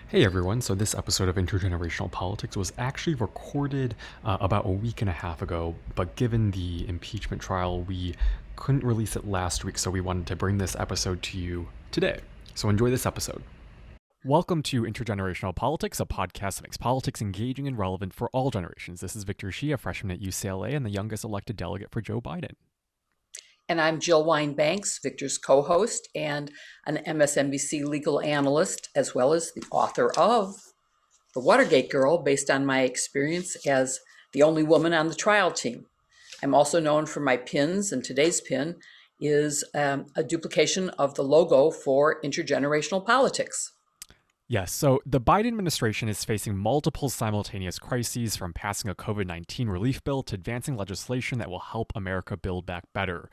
Hey everyone, so this episode of Intergenerational Politics was actually recorded about a week and a half ago, but given the impeachment trial, we couldn't release it last week, so we wanted to bring this episode to you today. So enjoy this episode. Welcome to Intergenerational Politics, a podcast that makes politics engaging and relevant for all generations. This is Victor Shi, a freshman at UCLA and the youngest elected delegate for Joe Biden. And I'm Jill Wine-Banks, Victor's co-host and an MSNBC legal analyst, as well as the author of The Watergate Girl, based on my experience as the only woman on the trial team. I'm also known for my pins, and today's pin is a duplication of the logo for Intergenerational Politics. Yes, so the Biden administration is facing multiple simultaneous crises, from passing a COVID-19 relief bill to advancing legislation that will help America build back better.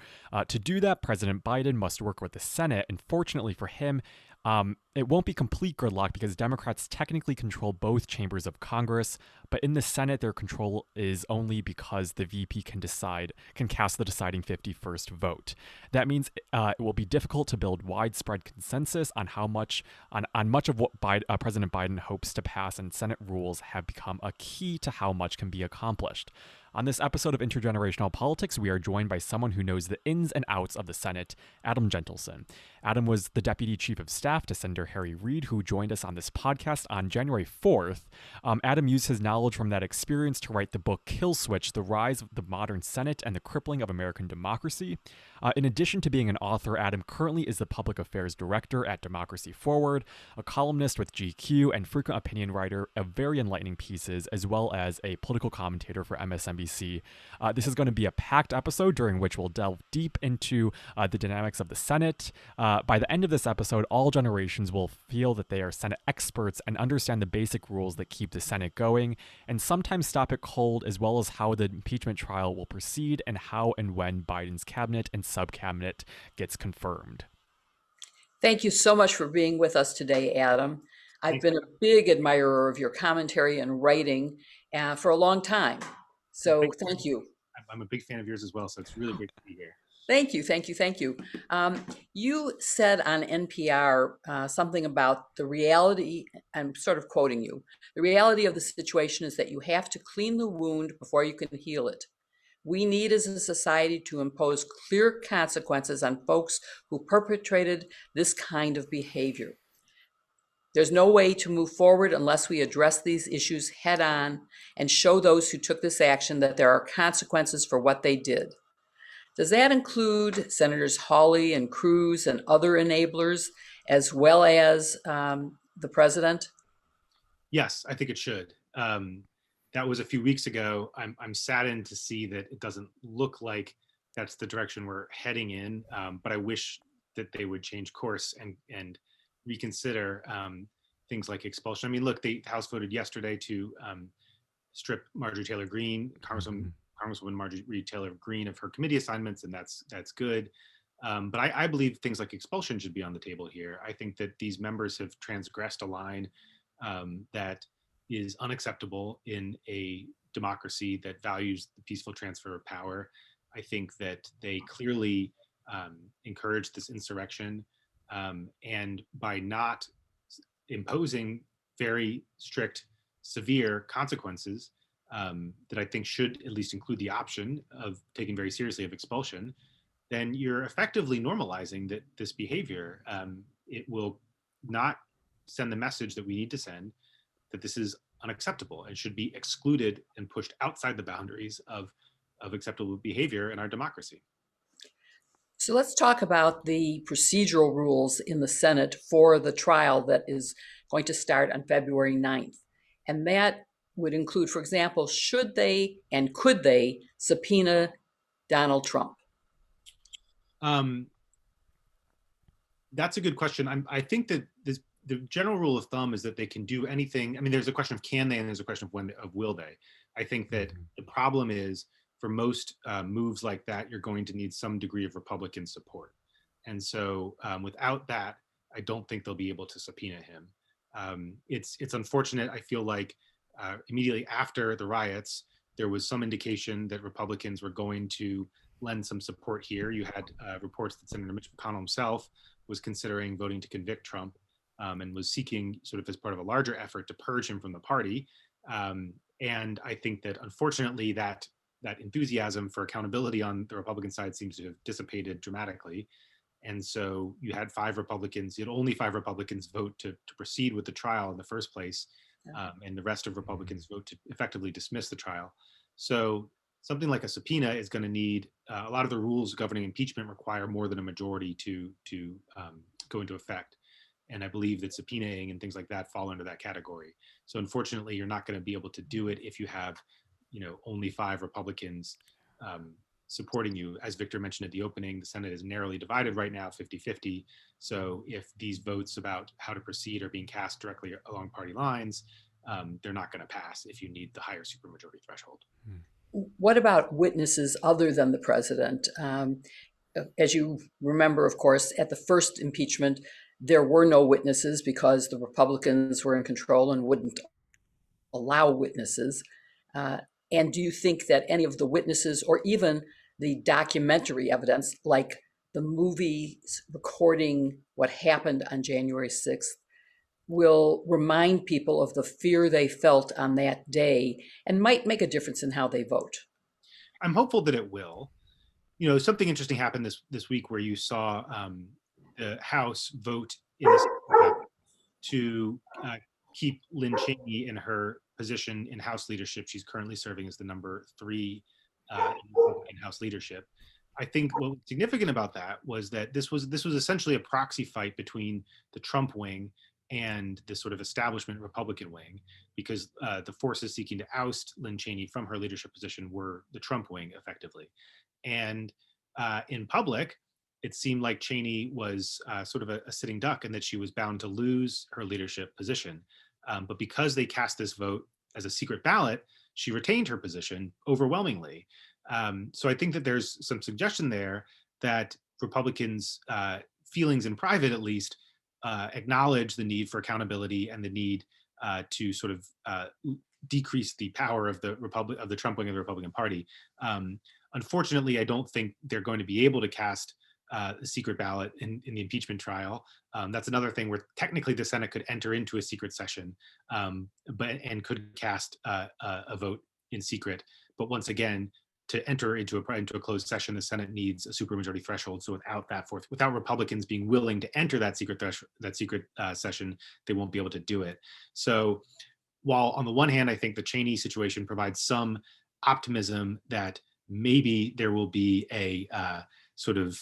To do that, President Biden must work with the Senate, and fortunately for him, it won't be complete gridlock because Democrats technically control both chambers of Congress, but in the Senate, their control is only because the VP can cast the deciding 51st vote. That means it will be difficult to build widespread consensus on much of what President Biden hopes to pass, and Senate rules have become a key to how much can be accomplished. On this episode of Intergenerational Politics, we are joined by someone who knows the ins and outs of the Senate, Adam Jentleson. Adam was the Deputy Chief of Staff to Senator Harry Reid, who joined us on this podcast on January 4th. Adam used his knowledge from that experience to write the book Kill Switch: The Rise of the Modern Senate and the Crippling of American Democracy. In addition to being an author, Adam currently is the Public Affairs Director at Democracy Forward, a columnist with GQ, and frequent opinion writer of very enlightening pieces, as well as a political commentator for MSNBC. This is going to be a packed episode during which we'll delve deep into the dynamics of the Senate. By the end of this episode, all generations will feel that they are Senate experts and understand the basic rules that keep the Senate going, and sometimes stop it cold, as well as how the impeachment trial will proceed and how and when Biden's cabinet and subcabinet gets confirmed. Thank you so much for being with us today, Adam. I've been a big admirer of your commentary and writing for a long time. So thank you. I'm a big fan of yours as well, so it's really great to be here. Thank you, thank you, thank you. You said on NPR something about the reality, I'm sort of quoting you, the reality of the situation is that you have to clean the wound before you can heal it. We need as a society to impose clear consequences on folks who perpetrated this kind of behavior. There's no way to move forward unless we address these issues head on and show those who took this action that there are consequences for what they did. Does that include Senators Hawley and Cruz and other enablers, as well as the president? Yes, I think it should. That was a few weeks ago. I'm saddened to see that it doesn't look like that's the direction we're heading in, but I wish that they would change course and reconsider things like expulsion. I mean, look, the House voted yesterday to strip Marjorie Taylor Greene, Congresswoman Marjorie Taylor Greene, of her committee assignments, and that's good. But I believe things like expulsion should be on the table here. I think that these members have transgressed a line that is unacceptable in a democracy that values the peaceful transfer of power. I think that they clearly encouraged this insurrection, and by not imposing very strict, severe consequences that I think should at least include the option of taking very seriously of expulsion, then you're effectively normalizing that this behavior. It will not send the message that we need to send, that this is unacceptable and should be excluded and pushed outside the boundaries of acceptable behavior in our democracy. So let's talk about the procedural rules in the Senate for the trial that is going to start on February 9th. And that would include, for example, should they and could they subpoena Donald Trump? That's a good question. I think that the general rule of thumb is that they can do anything. I mean, there's a question of can they, and there's a question of will they. I think that the problem is, for most moves like that, you're going to need some degree of Republican support. And so without that, I don't think they'll be able to subpoena him. It's unfortunate. I feel like immediately after the riots, there was some indication that Republicans were going to lend some support here. You had reports that Senator Mitch McConnell himself was considering voting to convict Trump. and was seeking, sort of as part of a larger effort, to purge him from the party. And I think that, unfortunately, that enthusiasm for accountability on the Republican side seems to have dissipated dramatically. And so you had only 5 Republicans vote to proceed with the trial in the first place, and the rest of Republicans vote to effectively dismiss the trial. So something like a subpoena is going to need, a lot of the rules governing impeachment require more than a majority to go into effect. And I believe that subpoenaing and things like that fall under that category. So unfortunately, you're not going to be able to do it if you have, only 5 Republicans supporting you. As Victor mentioned at the opening, the Senate is narrowly divided right now, 50-50. So if these votes about how to proceed are being cast directly along party lines, they're not going to pass if you need the higher supermajority threshold. What about witnesses other than the president? As you remember, of course, at the first impeachment, there were no witnesses because the Republicans were in control and wouldn't allow witnesses. And do you think that any of the witnesses, or even the documentary evidence, like the movie recording what happened on January 6th, will remind people of the fear they felt on that day and might make a difference in how they vote? I'm hopeful that it will. Something interesting happened this week where you saw the House vote in the to keep Lynn Cheney in her position in House leadership. She's currently serving as the number 3 in House leadership. I think what was significant about that was that this was essentially a proxy fight between the Trump wing and the sort of establishment Republican wing, because the forces seeking to oust Lynn Cheney from her leadership position were the Trump wing, effectively. And in public, it seemed like Cheney was sort of a sitting duck, and that she was bound to lose her leadership position. But because they cast this vote as a secret ballot, she retained her position overwhelmingly. So I think that there's some suggestion there that Republicans' feelings in private, at least, acknowledge the need for accountability and the need to sort of decrease the power of the Trump wing of the Republican Party. Unfortunately, I don't think they're going to be able to cast a secret ballot in the impeachment trial. That's another thing where technically the Senate could enter into a secret session, and could cast a vote in secret. But once again, to enter into a closed session, the Senate needs a supermajority threshold. So without Republicans being willing to enter that secret session, they won't be able to do it. So while on the one hand, I think the Cheney situation provides some optimism that maybe there will be a sort of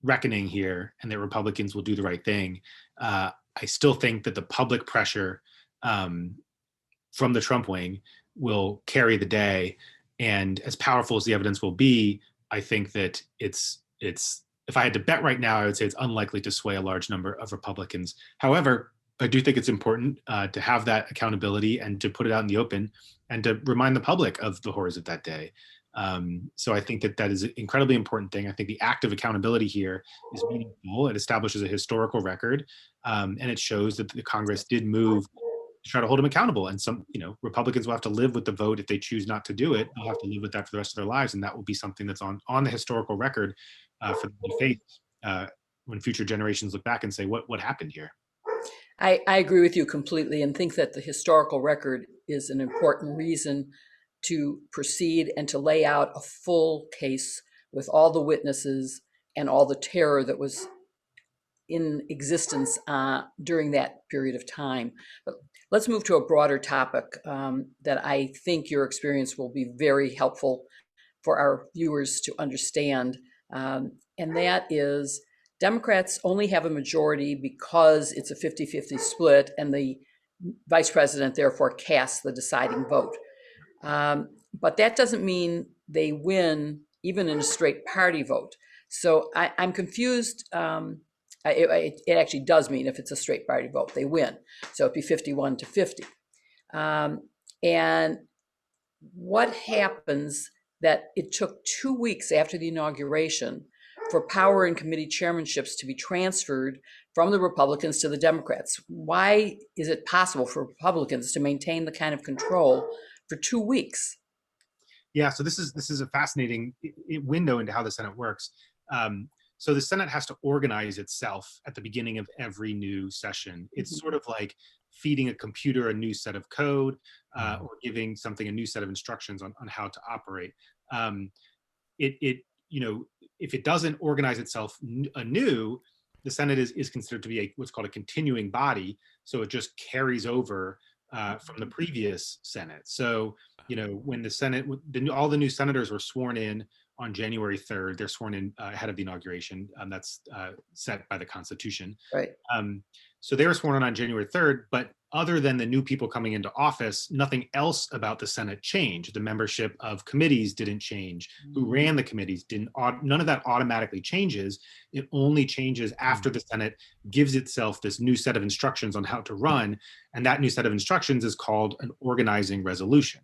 reckoning here and that Republicans will do the right thing, I still think that the public pressure from the Trump wing will carry the day. And as powerful as the evidence will be, I think that it's if I had to bet right now, I would say it's unlikely to sway a large number of Republicans. However, I do think it's important to have that accountability and to put it out in the open and to remind the public of the horrors of that day. So I think that is an incredibly important thing. I think the act of accountability here is meaningful. It establishes a historical record, and it shows that the Congress did move to try to hold him accountable. And some, Republicans will have to live with the vote if they choose not to do it. They'll have to live with that for the rest of their lives, and that will be something that's on the historical record for them to face when future generations look back and say, what happened here? I agree with you completely, and think that the historical record is an important reason to proceed and to lay out a full case with all the witnesses and all the terror that was in existence during that period of time. But let's move to a broader topic that I think your experience will be very helpful for our viewers to understand. And that is, Democrats only have a majority because it's a 50-50 split, and the vice president therefore casts the deciding vote. But that doesn't mean they win even in a straight party vote. So I'm confused. It actually does mean if it's a straight party vote, they win. So it'd be 51-50. And what happens that it took 2 weeks after the inauguration for power and committee chairmanships to be transferred from the Republicans to the Democrats? Why is it possible for Republicans to maintain the kind of control for 2 weeks? Yeah, so this is a fascinating window into how the Senate works. So the Senate has to organize itself at the beginning of every new session. It's sort of like feeding a computer a new set of code, or giving something a new set of instructions on how to operate. If it doesn't organize itself anew, the Senate is considered to be what's called a continuing body. So it just carries over from the previous Senate. So, when the Senate, all the new senators were sworn in on January 3rd. They're sworn in ahead of the inauguration. That's set by the Constitution. Right. So they were sworn in on January 3rd, but other than the new people coming into office, nothing else about the Senate changed. The membership of committees didn't change. Who ran the committees didn't. None of that automatically changes. It only changes after the Senate gives itself this new set of instructions on how to run. And that new set of instructions is called an organizing resolution.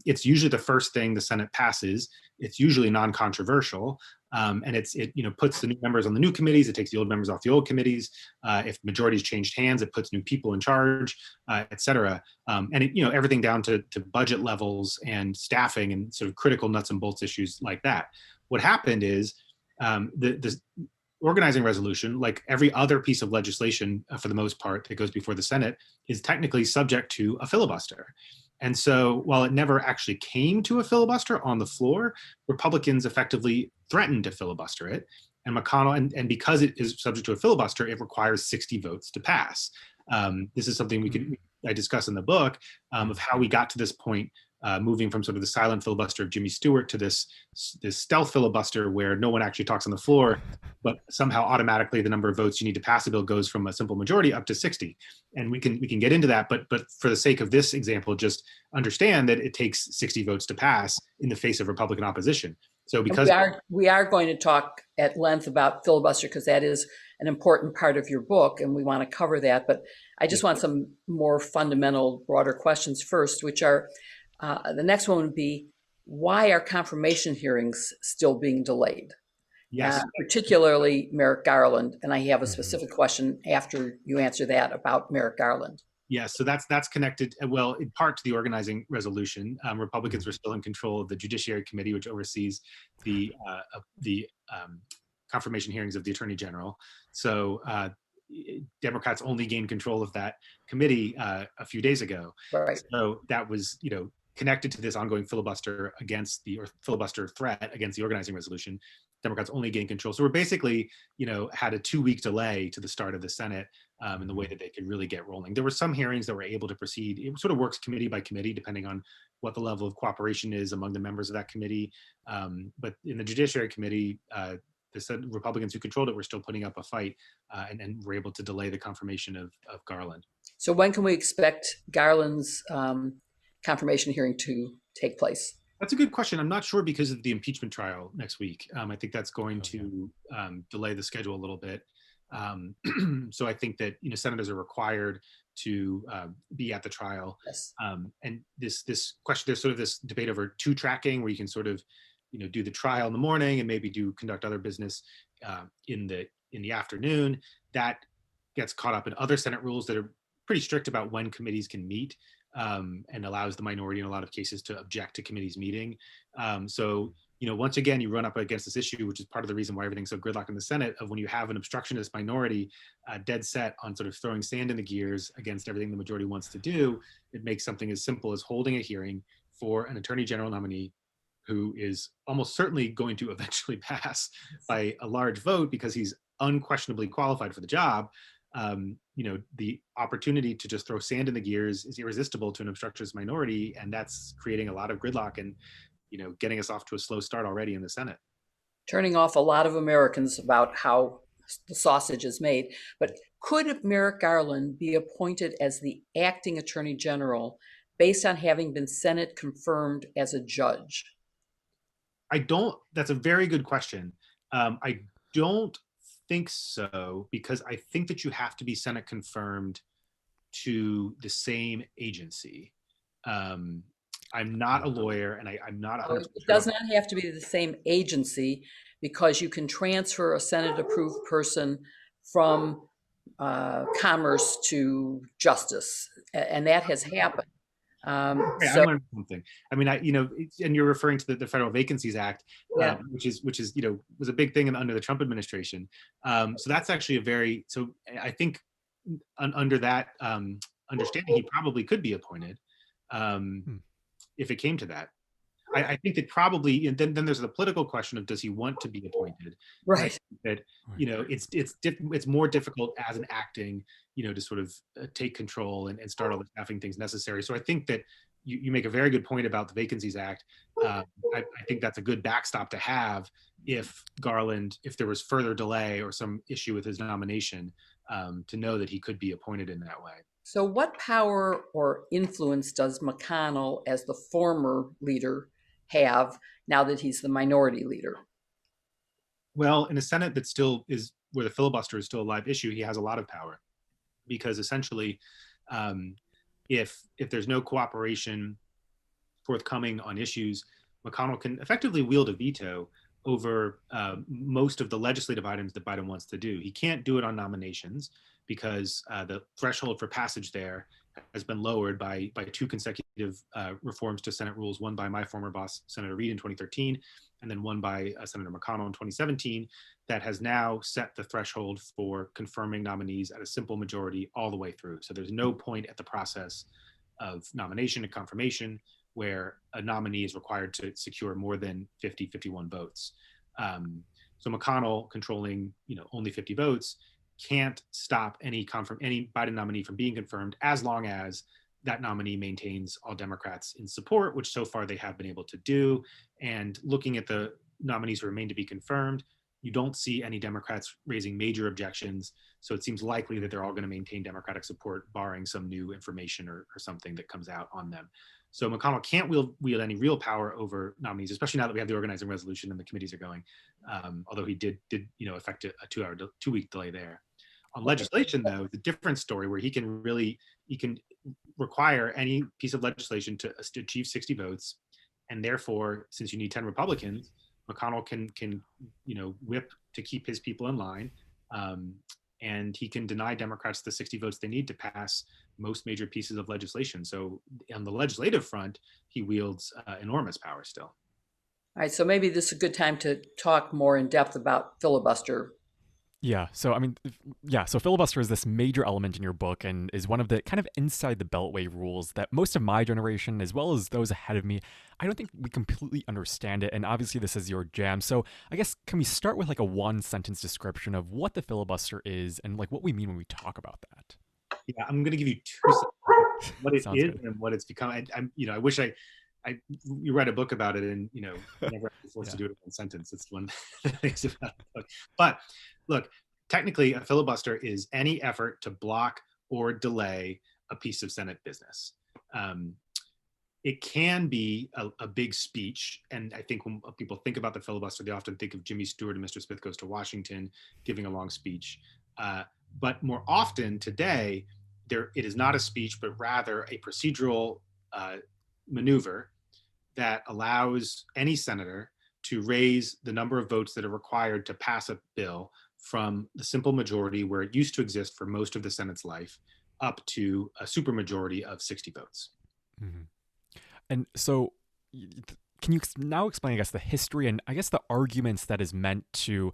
It's usually the first thing the Senate passes. It's usually non-controversial. And it puts the new members on the new committees. It takes the old members off the old committees. If majorities changed hands, it puts new people in charge, et cetera. And everything down to budget levels and staffing and sort of critical nuts and bolts issues like that. What happened is the organizing resolution, like every other piece of legislation for the most part that goes before the Senate, is technically subject to a filibuster. And so while it never actually came to a filibuster on the floor, Republicans effectively threatened to filibuster it. And McConnell, and because it is subject to a filibuster, it requires 60 votes to pass. This is something I discuss in the book of how we got to this point, moving from sort of the silent filibuster of Jimmy Stewart to this stealth filibuster where no one actually talks on the floor, but somehow automatically the number of votes you need to pass a bill goes from a simple majority up to 60. And we can get into that, but for the sake of this example, just understand that it takes 60 votes to pass in the face of Republican opposition. So because we are going to talk at length about filibuster because that is an important part of your book and we want to cover that. But I just want some more fundamental, broader questions first, which are the next one would be, why are confirmation hearings still being delayed? Yes. Particularly Merrick Garland. And I have a specific question after you answer that about Merrick Garland. Yes, so that's connected, well, in part to the organizing resolution. Republicans were still in control of the Judiciary Committee, which oversees the confirmation hearings of the Attorney General. So Democrats only gained control of that committee a few days ago. Right. So that was, connected to this ongoing filibuster filibuster threat against the organizing resolution. Democrats only gained control. So we're basically, had a 2-week delay to the start of the Senate in the way that they could really get rolling. There were some hearings that were able to proceed. It sort of works committee by committee, depending on what the level of cooperation is among the members of that committee. But in the Judiciary Committee, the Republicans who controlled it were still putting up a fight and were able to delay the confirmation of Garland. So when can we expect Garland's confirmation hearing to take place? That's a good question. I'm not sure because of the impeachment trial next week. I think that's going to delay the schedule a little bit. So I think that senators are required to be at the trial. Yes. And this question, there's sort of this debate over two tracking, where you can sort of do the trial in the morning and maybe conduct other business in the afternoon. That gets caught up in other Senate rules that are pretty strict about when committees can meet. And allows the minority in a lot of cases to object to committees meeting. So, once again, you run up against this issue, which is part of the reason why everything's so gridlocked in the Senate, of when you have an obstructionist minority dead set on sort of throwing sand in the gears against everything the majority wants to do, it makes something as simple as holding a hearing for an attorney general nominee who is almost certainly going to eventually pass by a large vote because he's unquestionably qualified for the job. The opportunity to just throw sand in the gears is irresistible to an obstructionist minority, and that's creating a lot of gridlock and, getting us off to a slow start already in the Senate. Turning off a lot of Americans about how the sausage is made. But could Merrick Garland be appointed as the acting attorney general based on having been Senate confirmed as a judge? That's a very good question. I don't think so, because I think that you have to be Senate confirmed to the same agency. I'm not a lawyer, and I'm not 100% It does not have to be the same agency, because you can transfer a Senate approved person from commerce to justice, and that has happened. Okay, I So learned something. I mean, and you're referring to the Federal Vacancies Act, yeah, which is was a big thing under the Trump administration. So that's actually so I think under that understanding, he probably could be appointed um, Hmm. if it came to that. I think that probably, and then there's the political question of does he want to be appointed? And I right. think that Right. it's more difficult as an acting, to sort of take control and start all the staffing things necessary. So I think that you make a very good point about the Vacancies Act. I think that's a good backstop to have if Garland, if there was further delay or some issue with his nomination, to know that he could be appointed in that way. So what power or influence does McConnell, as the former leader, have now that he's the minority leader? Well, in a Senate that still is where the filibuster is still a live issue, he has a lot of power because essentially, um, if there's no cooperation forthcoming on issues, McConnell can effectively wield a veto over most of the legislative items that Biden wants to do. He can't do it on nominations because the threshold for passage there has been lowered by two consecutive reforms to Senate rules, one by my former boss, Senator Reid in 2013, and then one by Senator McConnell in 2017, that has now set the threshold for confirming nominees at a simple majority all the way through. So there's no point at the process of nomination and confirmation where a nominee is required to secure more than 51 votes. So McConnell, controlling only 50 votes, can't stop any Biden nominee from being confirmed as long as that nominee maintains all Democrats in support, which so far they have been able to do. And looking at the nominees who remain to be confirmed, you don't see any Democrats raising major objections. So it seems likely that they're all going to maintain Democratic support, barring some new information or something that comes out on them. So McConnell can't wield any real power over nominees, especially now that we have the organizing resolution and the committees are going. Although he did affect a 2-week delay there. On legislation, though, the different story where he can require any piece of legislation to achieve 60 votes, and therefore, since you need 10 Republicans, McConnell can whip to keep his people in line, and he can deny Democrats the 60 votes they need to pass most major pieces of legislation. So on the legislative front, he wields enormous power still. All right, so maybe this is a good time to talk more in depth about filibuster. Yeah. So, I mean, so filibuster is this major element in your book and is one of the kind of inside the beltway rules that most of my generation, as well as those ahead of me, I don't think we completely understand it. And obviously, this is your jam. So, I guess, can we start with like a one sentence description of what the filibuster is and like what we mean when we talk about that? Yeah, I'm going to give you 2 sentences, what it Sounds is good. and what it's become. I wish you read a book about it and never forced Yeah. to do it in one sentence. It's one of the things about the book. But look, technically, a filibuster is any effort to block or delay a piece of Senate business. It can be a big speech, and I think when people think about the filibuster, they often think of Jimmy Stewart and Mr. Smith Goes to Washington giving a long speech. But more often today, it is not a speech, but rather a procedural maneuver that allows any senator to raise the number of votes that are required to pass a bill from the simple majority where it used to exist for most of the Senate's life up to a supermajority of 60 votes. Mm-hmm. And so, can you now explain, I guess, the history and I guess the arguments that is meant to,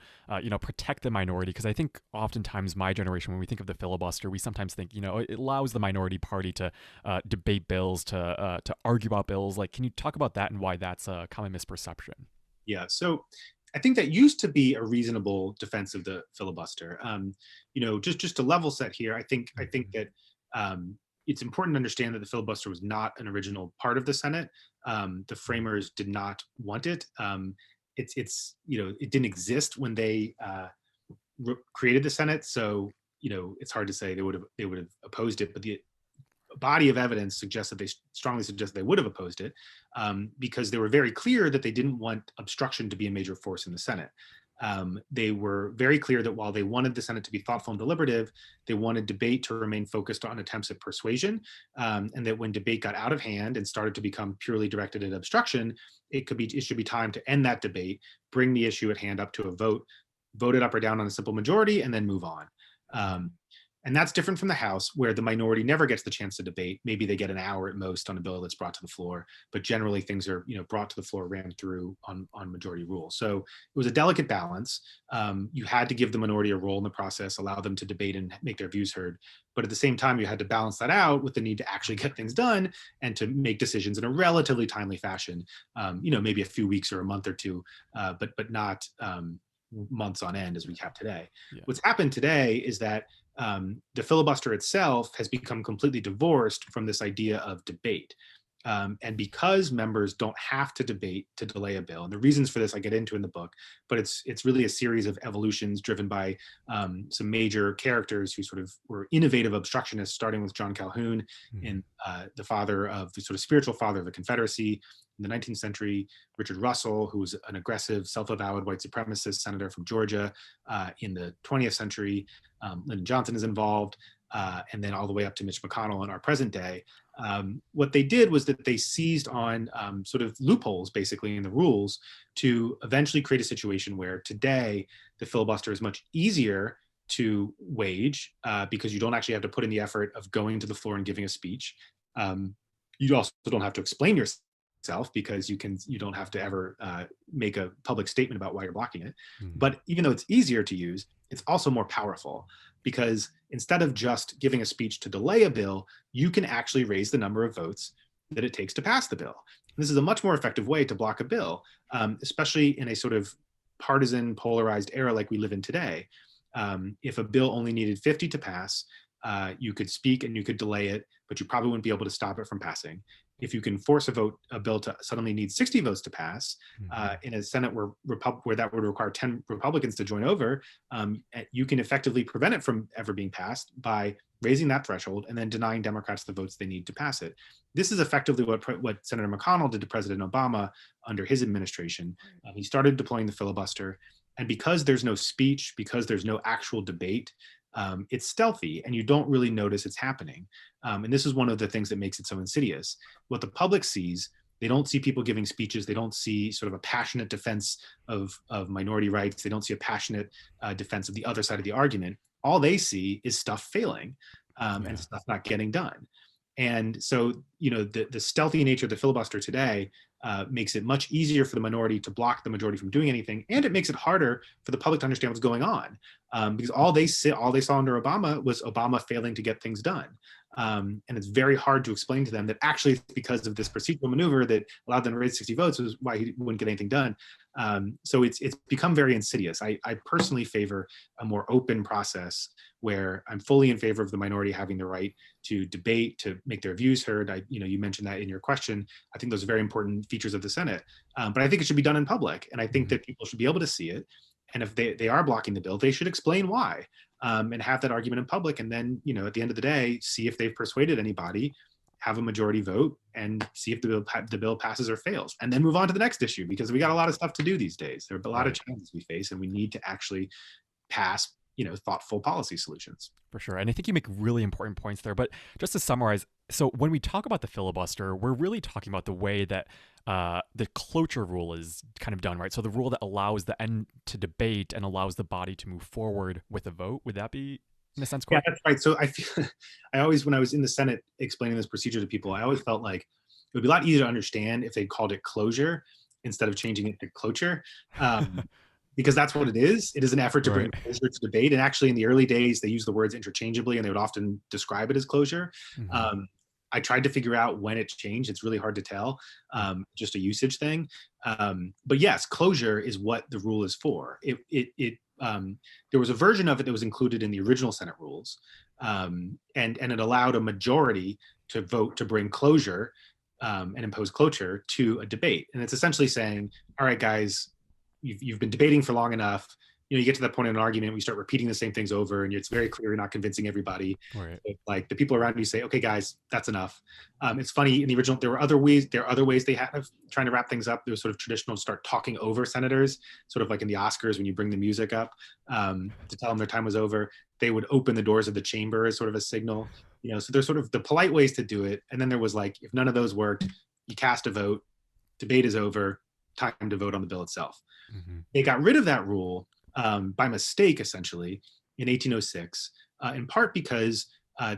protect the minority? Because I think oftentimes my generation, when we think of the filibuster, we sometimes think, it allows the minority party to debate bills, to argue about bills. Like, can you talk about that and why that's a common misperception? Yeah, so I think that used to be a reasonable defense of the filibuster. Just to level set here, I think that it's important to understand that the filibuster was not an original part of the Senate. The framers did not want it. It didn't exist when they created the Senate, so it's hard to say they would have opposed it. But the body of evidence suggests that they strongly suggest they would have opposed it because they were very clear that they didn't want obstruction to be a major force in the Senate. They were very clear that while they wanted the Senate to be thoughtful and deliberative, they wanted debate to remain focused on attempts at persuasion, and that when debate got out of hand and started to become purely directed at obstruction, it should be time to end that debate, bring the issue at hand up to a vote it up or down on a simple majority, and then move on. And that's different from the House, where the minority never gets the chance to debate. Maybe they get an hour at most on a bill that's brought to the floor, but generally things are, brought to the floor, ran through on majority rule. So it was a delicate balance. You had to give the minority a role in the process, allow them to debate and make their views heard. But at the same time, you had to balance that out with the need to actually get things done and to make decisions in a relatively timely fashion. Maybe a few weeks or a month or two, but not months on end as we have today. Yeah. What's happened today is that the filibuster itself has become completely divorced from this idea of debate. And because members don't have to debate to delay a bill, and the reasons for this I get into in the book, but it's really a series of evolutions driven by some major characters who sort of were innovative obstructionists, starting with John Calhoun, and the father of the sort of spiritual father of the Confederacy in the 19th century, Richard Russell, who was an aggressive, self-avowed white supremacist senator from Georgia in the 20th century. Lyndon Johnson is involved, and then all the way up to Mitch McConnell in our present day. What they did was that they seized on sort of loopholes, basically, in the rules to eventually create a situation where today the filibuster is much easier to wage because you don't actually have to put in the effort of going to the floor and giving a speech. You also don't have to explain yourself because you don't have to ever make a public statement about why you're blocking it. But even though it's easier to use, it's also more powerful, because instead of just giving a speech to delay a bill, you can actually raise the number of votes that it takes to pass the bill. And this is a much more effective way to block a bill, especially in a sort of partisan, polarized era like we live in today. If a bill only needed 50 to pass, you could speak and you could delay it, but you probably wouldn't be able to stop it from passing. If you can force a bill to suddenly need 60 votes to pass, in a Senate where that would require 10 Republicans to join over, you can effectively prevent it from ever being passed by raising that threshold and then denying Democrats the votes they need to pass it. This is effectively what Senator McConnell did to President Obama under his administration. He started deploying the filibuster, and because there's no speech, because there's no actual debate, it's stealthy and you don't really notice it's happening. And this is one of the things that makes it so insidious. What the public sees, they don't see people giving speeches. They don't see sort of a passionate defense of minority rights. They don't see a passionate defense of the other side of the argument. All they see is stuff failing and stuff not getting done. And so, the stealthy nature of the filibuster today makes it much easier for the minority to block the majority from doing anything, and it makes it harder for the public to understand what's going on, because all they saw under Obama was Obama failing to get things done. And it's very hard to explain to them that actually it's because of this procedural maneuver that allowed them to raise 60 votes was why he wouldn't get anything done. So it's become very insidious. I personally favor a more open process where I'm fully in favor of the minority having the right to debate, to make their views heard. You mentioned that in your question. I think those are very important features of the Senate. But I think it should be done in public. And I think that people should be able to see it. And if they are blocking the bill, they should explain why, and have that argument in public. And then, at the end of the day, see if they've persuaded anybody, have a majority vote, and see if the bill passes or fails, and then move on to the next issue, because we got a lot of stuff to do these days. There are a lot of challenges we face, and we need to actually pass thoughtful policy solutions. For sure. And I think you make really important points there. But just to summarize, so when we talk about the filibuster, we're really talking about the way that the cloture rule is kind of done, right? So the rule that allows the end to debate and allows the body to move forward with a vote. Would that be, in a sense, correct? Yeah, that's right. So I always, when I was in the Senate explaining this procedure to people, I always felt like it would be a lot easier to understand if they called it closure instead of changing it to cloture. Because that's what it is. It is an effort to bring closure to debate. And actually, in the early days, they used the words interchangeably, and they would often describe it as closure. I tried to figure out when it changed. It's really hard to tell, just a usage thing. But yes, closure is what the rule is for. There was a version of it that was included in the original Senate rules, and it allowed a majority to vote to bring closure and impose cloture to a debate. And it's essentially saying, all right, guys, you've been debating for long enough. You get to that point in an argument, we start repeating the same things over, and it's very clear you're not convincing everybody. Right. Like the people around you say, okay, guys, that's enough. It's funny, in the original, there are other ways they had of trying to wrap things up. There was sort of traditional to start talking over senators, sort of like in the Oscars when you bring the music up to tell them their time was over. They would open the doors of the chamber as sort of a signal. So there's sort of the polite ways to do it. And then there was like, if none of those worked, you cast a vote, debate is over, time to vote on the bill itself. They got rid of that rule by mistake, essentially, in 1806, in part because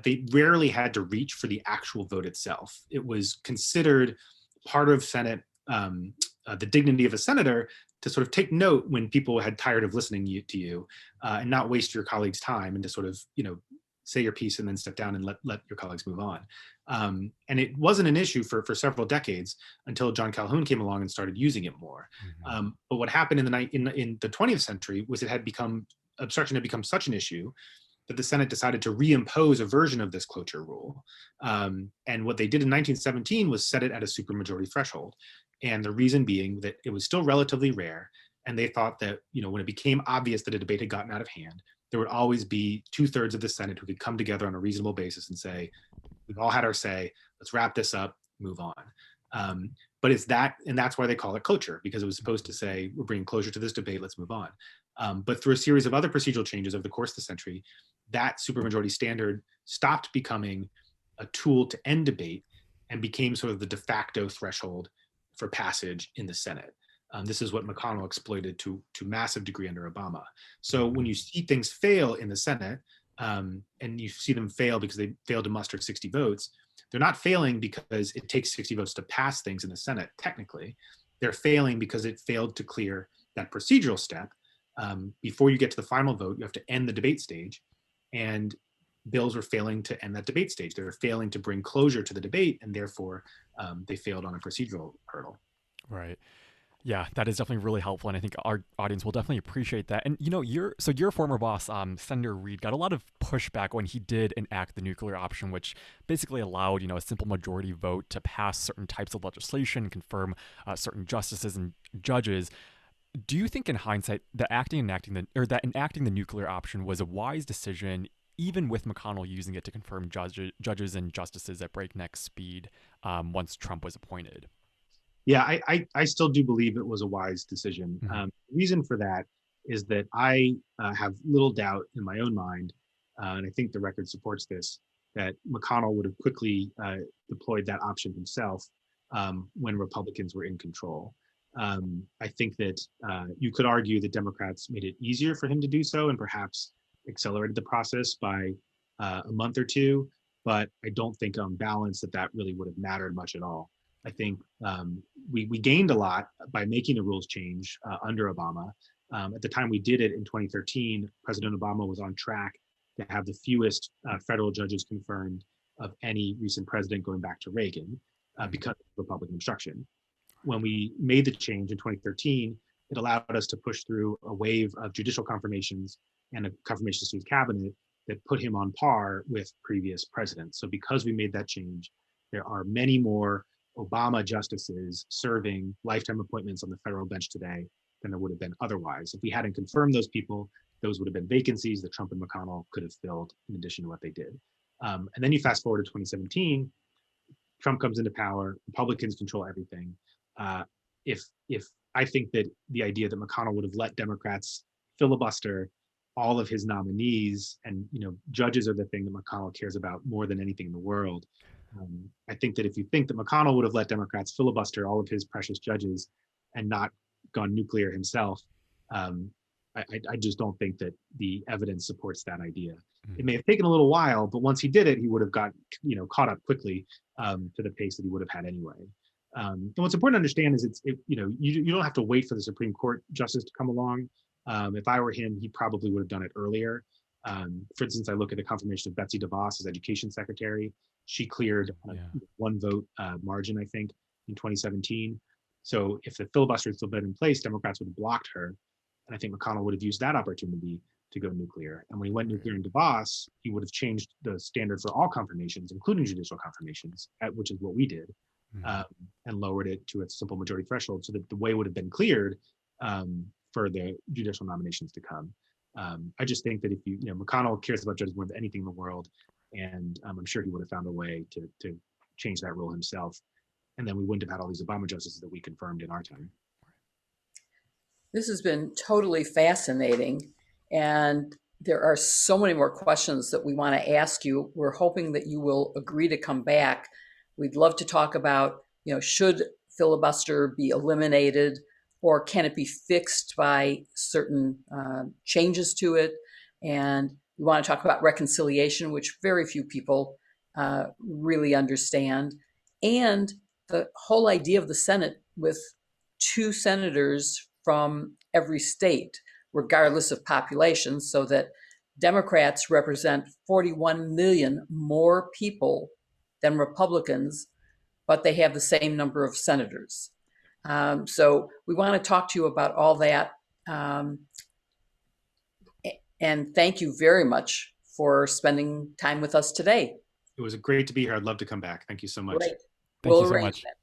they rarely had to reach for the actual vote itself. It was considered part of Senate, the dignity of a senator, to sort of take note when people had tired of listening to you and not waste your colleagues' time, and to sort of, say your piece and then step down and let your colleagues move on. And it wasn't an issue for several decades until John Calhoun came along and started using it more. But what happened in the 20th century was obstruction had become such an issue that the Senate decided to reimpose a version of this cloture rule. And what they did in 1917 was set it at a supermajority threshold. And the reason being that it was still relatively rare. And they thought that, when it became obvious that a debate had gotten out of hand, there would always be 2/3 of the Senate who could come together on a reasonable basis and say, we've all had our say, let's wrap this up, move on. But it's that, and that's why they call it cloture, because it was supposed to say, we're bringing closure to this debate, let's move on. But through a series of other procedural changes over the course of the century, that supermajority standard stopped becoming a tool to end debate and became sort of the de facto threshold for passage in the Senate. This is what McConnell exploited to massive degree under Obama. So when you see things fail in the Senate, and you see them fail because they failed to muster 60 votes, they're not failing because it takes 60 votes to pass things in the Senate, technically. They're failing because it failed to clear that procedural step. Before you get to the final vote, you have to end the debate stage. And bills are failing to end that debate stage. They're failing to bring closure to the debate, and therefore they failed on a procedural hurdle. Right. Yeah, that is definitely really helpful, and I think our audience will definitely appreciate that. And your former boss, Senator Reid, got a lot of pushback when he did enact the nuclear option, which basically allowed a simple majority vote to pass certain types of legislation, confirm certain justices and judges. Do you think, in hindsight, that enacting the nuclear option was a wise decision, even with McConnell using it to confirm judges and justices at breakneck speed once Trump was appointed? Yeah, I still do believe it was a wise decision. The reason for that is that I have little doubt in my own mind, and I think the record supports this, that McConnell would have quickly deployed that option himself when Republicans were in control. I think that you could argue that Democrats made it easier for him to do so and perhaps accelerated the process by a month or two, but I don't think on balance that really would have mattered much at all. I think we gained a lot by making the rules change under Obama. At the time we did it in 2013, President Obama was on track to have the fewest federal judges confirmed of any recent president going back to Reagan because of Republican obstruction. When we made the change in 2013, it allowed us to push through a wave of judicial confirmations and a confirmations to his cabinet that put him on par with previous presidents. So because we made that change, there are many more Obama justices serving lifetime appointments on the federal bench today than there would have been otherwise. If we hadn't confirmed those people, those would have been vacancies that Trump and McConnell could have filled in addition to what they did. And then you fast forward to 2017, Trump comes into power, Republicans control everything. If I think that the idea that McConnell would have let Democrats filibuster all of his nominees, and judges are the thing that McConnell cares about more than anything in the world. I think that if you think that McConnell would have let Democrats filibuster all of his precious judges and not gone nuclear himself, I just don't think that the evidence supports that idea. It may have taken a little while, but once he did it, he would have got caught up quickly to the pace that he would have had anyway. And what's important to understand is you don't have to wait for the Supreme Court justice to come along. If I were him, he probably would have done it earlier. For instance, I look at the confirmation of Betsy DeVos as education secretary. She cleared one vote margin, I think, in 2017. So if the filibuster had still been in place, Democrats would have blocked her. And I think McConnell would have used that opportunity to go nuclear. And when he went nuclear in DeVos, he would have changed the standard for all confirmations, including judicial confirmations, which is what we did, and lowered it to a simple majority threshold so that the way would have been cleared for the judicial nominations to come. I just think that if McConnell cares about judges more than anything in the world, and I'm sure he would have found a way to change that rule himself. And then we wouldn't have had all these Obama justices that we confirmed in our time. This has been totally fascinating. And there are so many more questions that we want to ask you. We're hoping that you will agree to come back. We'd love to talk about, should filibuster be eliminated, or can it be fixed by certain changes to it? And We want to talk about reconciliation, which very few people really understand, and the whole idea of the Senate with 2 senators from every state, regardless of population, so that Democrats represent 41 million more people than Republicans, but they have the same number of senators. So we want to talk to you about all that. And thank you very much for spending time with us today. It was great to be here. I'd love to come back. Thank you so much. Great. Thank you so much. That.